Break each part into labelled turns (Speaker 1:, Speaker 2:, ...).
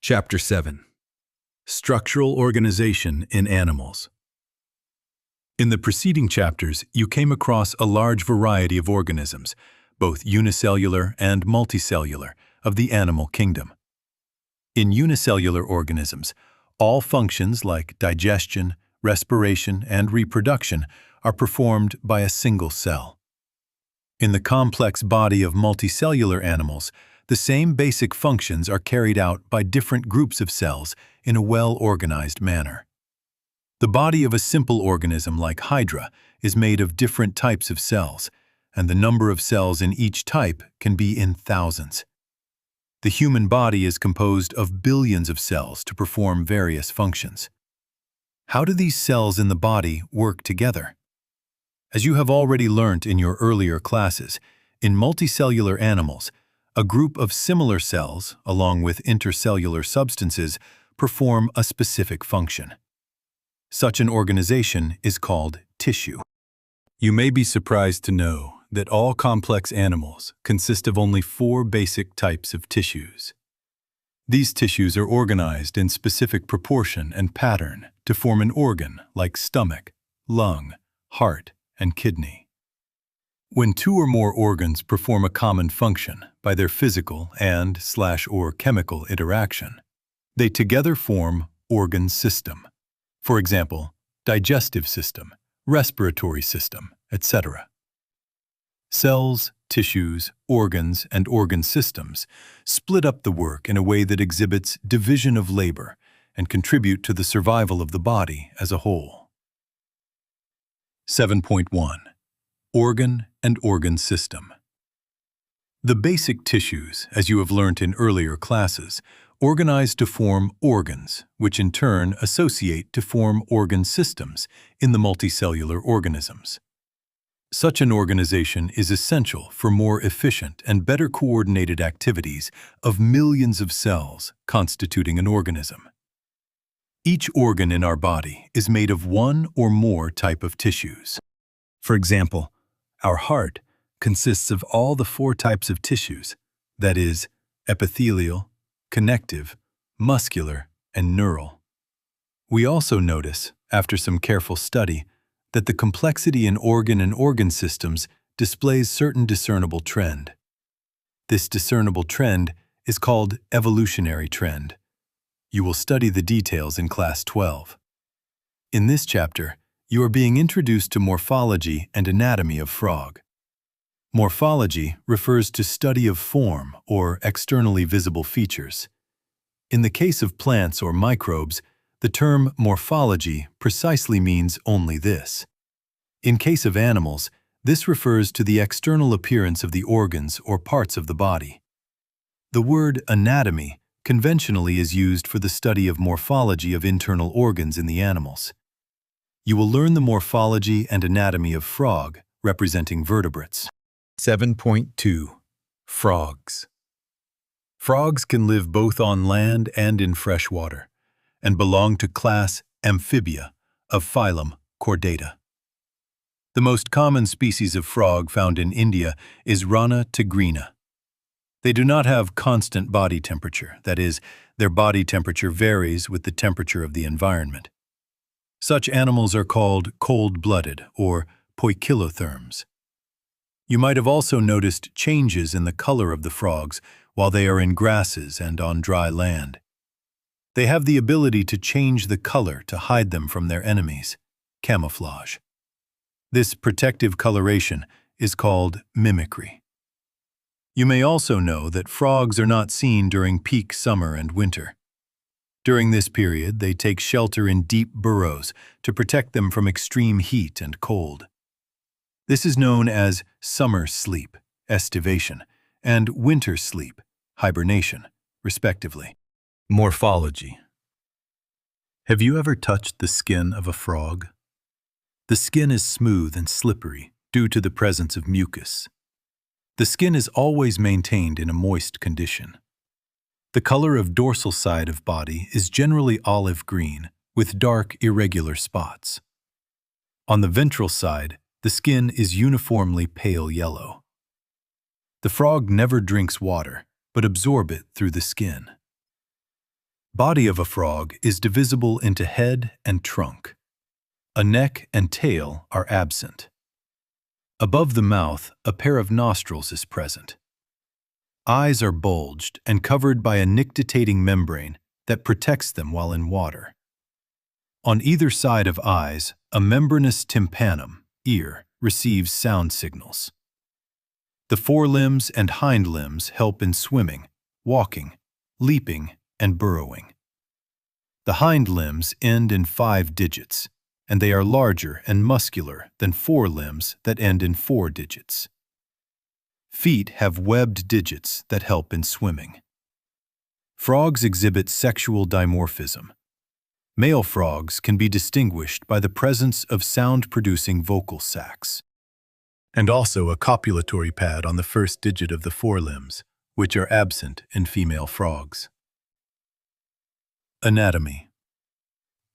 Speaker 1: Chapter 7. Structural Organization in Animals. In the preceding chapters, you came across a large variety of organisms, both unicellular and multicellular, of the animal kingdom. In unicellular organisms, all functions like digestion, respiration, and reproduction are performed by a single cell. In the complex body of multicellular animals, the same basic functions are carried out by different groups of cells in a well-organized manner. The body of a simple organism like Hydra is made of different types of cells, and the number of cells in each type can be in thousands. The human body is composed of billions of cells to perform various functions. How do these cells in the body work together? As you have already learnt in your earlier classes, in multicellular animals, a group of similar cells, along with intercellular substances, perform a specific function. Such an organization is called tissue. You may be surprised to know that all complex animals consist of only 4 basic types of tissues. These tissues are organized in specific proportion and pattern to form an organ like stomach, lung, heart, and kidney. When 2 or more organs perform a common function by their physical and/or chemical interaction, they together form organ system. For example, digestive system, respiratory system, etc. Cells, tissues, organs, and organ systems split up the work in a way that exhibits division of labor and contribute to the survival of the body as a whole. 7.1. Organ and organ system. The basic tissues, as you have learnt in earlier classes, organize to form organs, which in turn associate to form organ systems in the multicellular organisms. Such an organization is essential for more efficient and better coordinated activities of millions of cells constituting an organism. Each organ in our body is made of 1 or more type of tissues. For example, our heart consists of all the 4 types of tissues, that is, epithelial, connective, muscular, and neural. We also notice, after some careful study, that the complexity in organ and organ systems displays certain discernible trend. This discernible trend is called evolutionary trend. You will study the details in Class 12. In this chapter, you are being introduced to morphology and anatomy of frog. Morphology refers to study of form or externally visible features. In the case of plants or microbes, the term morphology precisely means only this. In case of animals, this refers to the external appearance of the organs or parts of the body. The word anatomy conventionally is used for the study of morphology of internal organs in the animals. You will learn the morphology and anatomy of frog, representing vertebrates. 7.2. Frogs. Frogs can live both on land and in fresh water, and belong to class Amphibia of phylum Chordata. The most common species of frog found in India is Rana tigrina. They do not have constant body temperature, that is, their body temperature varies with the temperature of the environment. Such animals are called cold-blooded or poikilotherms. You might have also noticed changes in the color of the frogs while they are in grasses and on dry land. They have the ability to change the color to hide them from their enemies, camouflage. This protective coloration is called mimicry. You may also know that frogs are not seen during peak summer and winter. During this period, they take shelter in deep burrows to protect them from extreme heat and cold. This is known as summer sleep, estivation, and winter sleep, hibernation, respectively. Morphology. Have you ever touched the skin of a frog? The skin is smooth and slippery due to the presence of mucus. The skin is always maintained in a moist condition. The color of dorsal side of body is generally olive green with dark irregular spots. On the ventral side, the skin is uniformly pale yellow. The frog never drinks water, but absorbs it through the skin. Body of a frog is divisible into head and trunk. A neck and tail are absent. Above the mouth, a pair of nostrils is present. Eyes are bulged and covered by a nictitating membrane that protects them while in water. On either side of eyes, a membranous tympanum, ear, receives sound signals. The forelimbs and hind limbs help in swimming, walking, leaping, and burrowing. The hind limbs end in 5 digits, and they are larger and muscular than forelimbs that end in 4 digits. Feet have webbed digits that help in swimming. Frogs exhibit sexual dimorphism. Male frogs can be distinguished by the presence of sound-producing vocal sacs, and also a copulatory pad on the first digit of the forelimbs, which are absent in female frogs. Anatomy.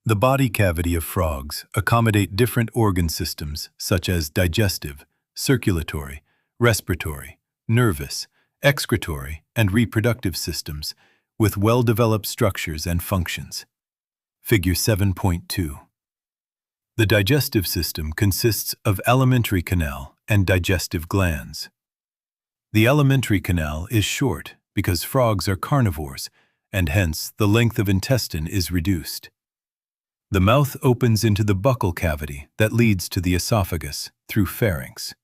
Speaker 1: The body cavity of frogs accommodate different organ systems such as digestive, circulatory, respiratory, nervous, excretory, and reproductive systems with well-developed structures and functions. Figure 7.2. The digestive system consists of alimentary canal and digestive glands. The alimentary canal is short because frogs are carnivores, and hence the length of intestine is reduced. The mouth opens into the buccal cavity that leads to the esophagus through pharynx.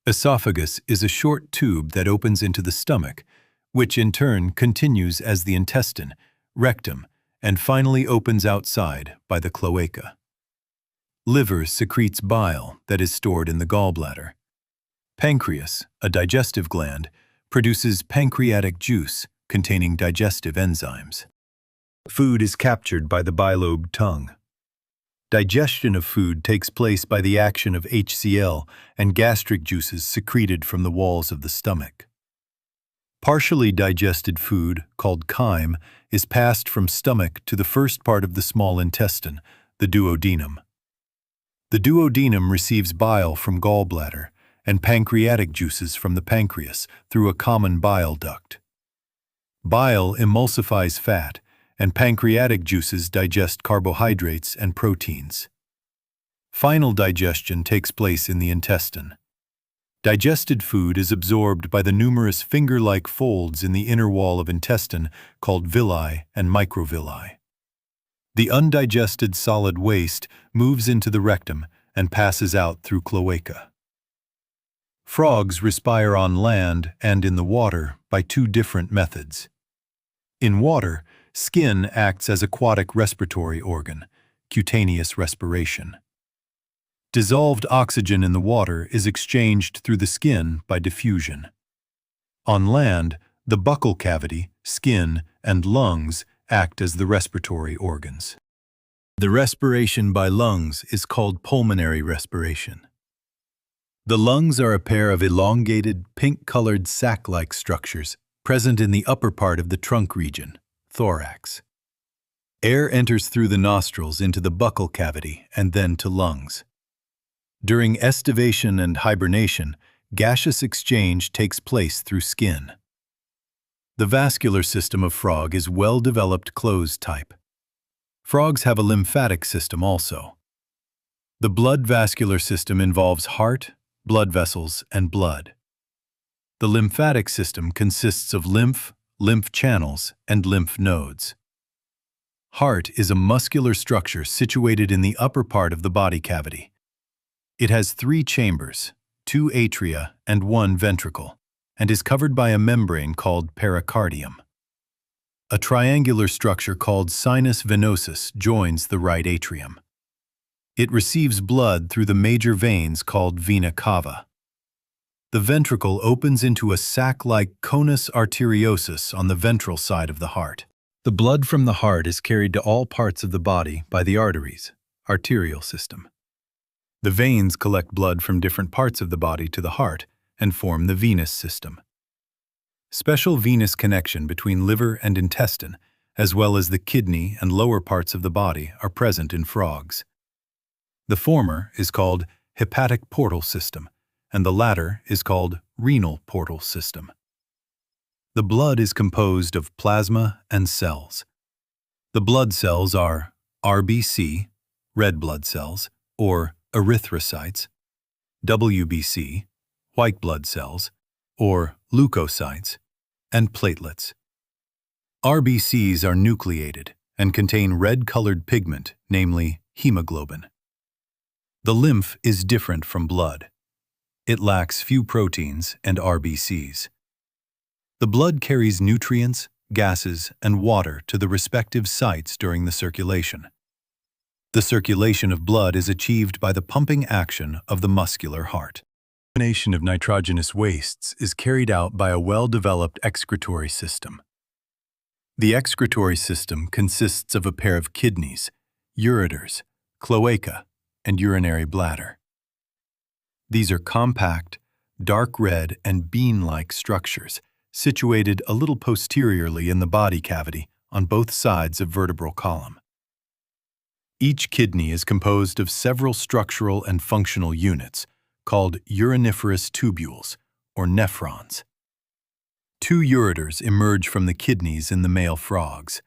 Speaker 1: Esophagus is a short tube that opens into the stomach, which in turn continues as the intestine, rectum, and finally opens outside by the cloaca. Liver secretes bile that is stored in the gallbladder. Pancreas, a digestive gland, produces pancreatic juice containing digestive enzymes. Food is captured by the bilobed tongue. Digestion of food takes place by the action of HCl and gastric juices secreted from the walls of the stomach. Partially digested food, called chyme, is passed from stomach to the first part of the small intestine, the duodenum. The duodenum receives bile from gallbladder and pancreatic juices from the pancreas through a common bile duct. Bile emulsifies fat, and pancreatic juices digest carbohydrates and proteins. Final digestion takes place in the intestine. Digested food is absorbed by the numerous finger-like folds in the inner wall of intestine called villi and microvilli. The undigested solid waste moves into the rectum and passes out through cloaca. Frogs respire on land and in the water by 2 different methods. In water, skin acts as aquatic respiratory organ, cutaneous respiration. Dissolved oxygen in the water is exchanged through the skin by diffusion. On land, the buccal cavity, skin, and lungs act as the respiratory organs. The respiration by lungs is called pulmonary respiration. The lungs are a pair of elongated, pink-colored sac-like structures present in the upper part of the trunk region, thorax. Air enters through the nostrils into the buccal cavity and then to lungs. During estivation and hibernation, gaseous exchange takes place through skin. The vascular system of frog is well-developed closed type. Frogs have a lymphatic system also. The blood vascular system involves heart, blood vessels, and blood. The lymphatic system consists of lymph, lymph channels, and lymph nodes. Heart is a muscular structure situated in the upper part of the body cavity. It has 3 chambers, 2 atria, and 1 ventricle, and is covered by a membrane called pericardium. A triangular structure called sinus venosus joins the right atrium. It receives blood through the major veins called vena cava. The ventricle opens into a sac-like conus arteriosus on the ventral side of the heart. The blood from the heart is carried to all parts of the body by the arteries, arterial system. The veins collect blood from different parts of the body to the heart and form the venous system. Special venous connection between liver and intestine, as well as the kidney and lower parts of the body, are present in frogs. The former is called hepatic portal system, and the latter is called renal portal system. The blood is composed of plasma and cells. The blood cells are RBC, red blood cells, or erythrocytes, WBC, white blood cells, or leukocytes, and platelets. RBCs are nucleated and contain red-colored pigment, namely hemoglobin. The lymph is different from blood. It lacks few proteins and RBCs. The blood carries nutrients, gases, and water to the respective sites during the circulation. The circulation of blood is achieved by the pumping action of the muscular heart. The elimination of nitrogenous wastes is carried out by a well-developed excretory system. The excretory system consists of a pair of kidneys, ureters, cloaca, and urinary bladder. These are compact, dark red and bean-like structures situated a little posteriorly in the body cavity on both sides of vertebral column. Each kidney is composed of several structural and functional units called uriniferous tubules, or nephrons. Two ureters emerge from the kidneys in the male frogs.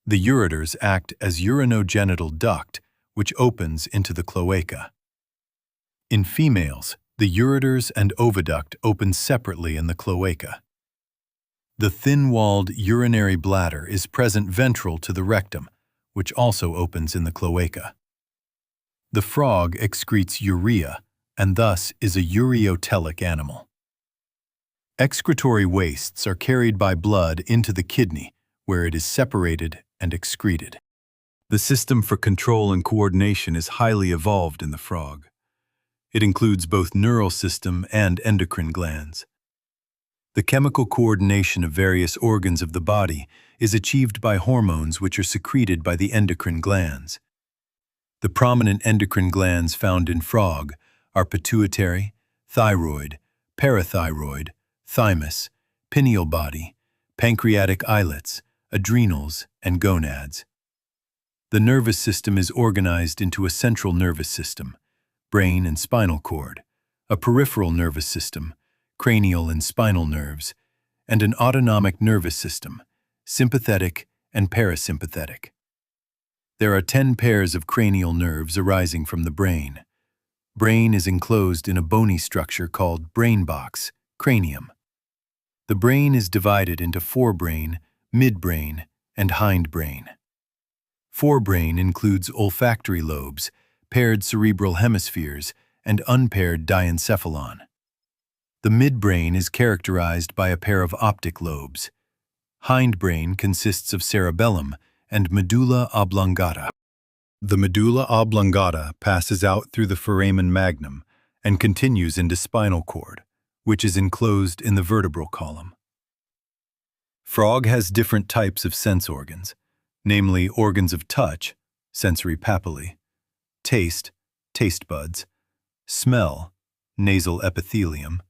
Speaker 1: The ureters act as urinogenital duct, which opens into the cloaca. In females, the ureters and oviduct open separately in the cloaca. The thin-walled urinary bladder is present ventral to the rectum, which also opens in the cloaca. The frog excretes urea and thus is a ureotelic animal. Excretory wastes are carried by blood into the kidney, where it is separated and excreted. The system for control and coordination is highly evolved in the frog. It includes both neural system and endocrine glands. The chemical coordination of various organs of the body is achieved by hormones which are secreted by the endocrine glands. The prominent endocrine glands found in frog are pituitary, thyroid, parathyroid, thymus, pineal body, pancreatic islets, adrenals, and gonads. The nervous system is organized into a central nervous system, brain and spinal cord, a peripheral nervous system, cranial and spinal nerves, and an autonomic nervous system, sympathetic and parasympathetic. There are 10 pairs of cranial nerves arising from the brain. Brain is enclosed in a bony structure called brain box, cranium. The brain is divided into forebrain, midbrain, and hindbrain. Forebrain includes olfactory lobes, paired cerebral hemispheres, and unpaired diencephalon. The midbrain is characterized by a pair of optic lobes. Hindbrain consists of cerebellum and medulla oblongata. The medulla oblongata passes out through the foramen magnum and continues into spinal cord, which is enclosed in the vertebral column. Frog has different types of sense organs, namely organs of touch, sensory papillae, taste, taste buds, smell, nasal epithelium,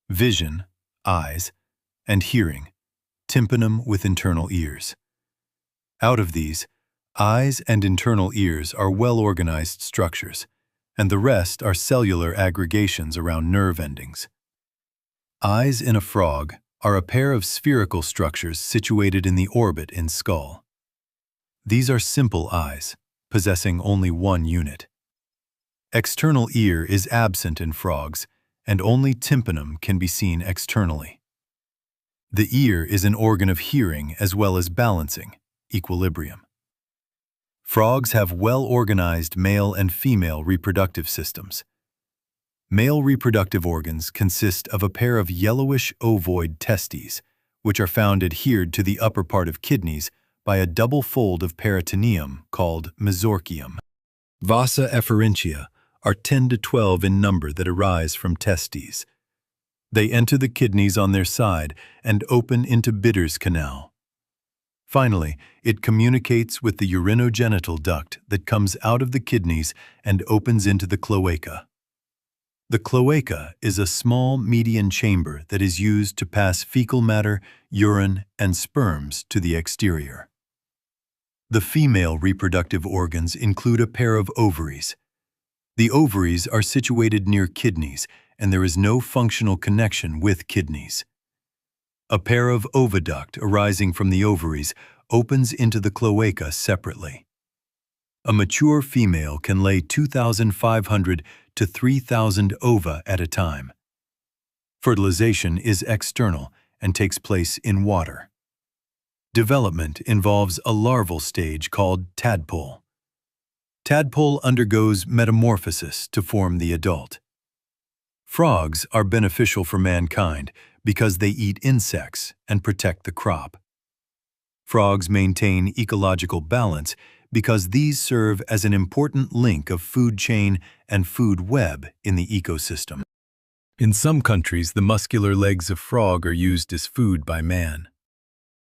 Speaker 1: vision, eyes, and hearing, tympanum with internal ears. Out of these, eyes and internal ears are well-organized structures, and the rest are cellular aggregations around nerve endings. Eyes in a frog are a pair of spherical structures situated in the orbit in skull. These are simple eyes, possessing only one unit. External ear is absent in frogs, and only tympanum can be seen externally. The ear is an organ of hearing as well as balancing, equilibrium. Frogs have well-organized male and female reproductive systems. Male reproductive organs consist of a pair of yellowish ovoid testes, which are found adhered to the upper part of kidneys by a double fold of peritoneum called mesorchium. Vasa efferentia are 10 to 12 in number that arise from testes. They enter the kidneys on their side and open into Bidder's canal. Finally, it communicates with the urinogenital duct that comes out of the kidneys and opens into the cloaca. The cloaca is a small median chamber that is used to pass fecal matter, urine, and sperms to the exterior. The female reproductive organs include a pair of ovaries. The ovaries are situated near kidneys, and there is no functional connection with kidneys. A pair of oviduct arising from the ovaries opens into the cloaca separately. A mature female can lay 2,500 to 3,000 ova at a time. Fertilization is external and takes place in water. Development involves a larval stage called tadpole. Tadpole undergoes metamorphosis to form the adult. Frogs are beneficial for mankind because they eat insects and protect the crop. Frogs maintain ecological balance because these serve as an important link of food chain and food web in the ecosystem. In some countries, the muscular legs of frog are used as food by man.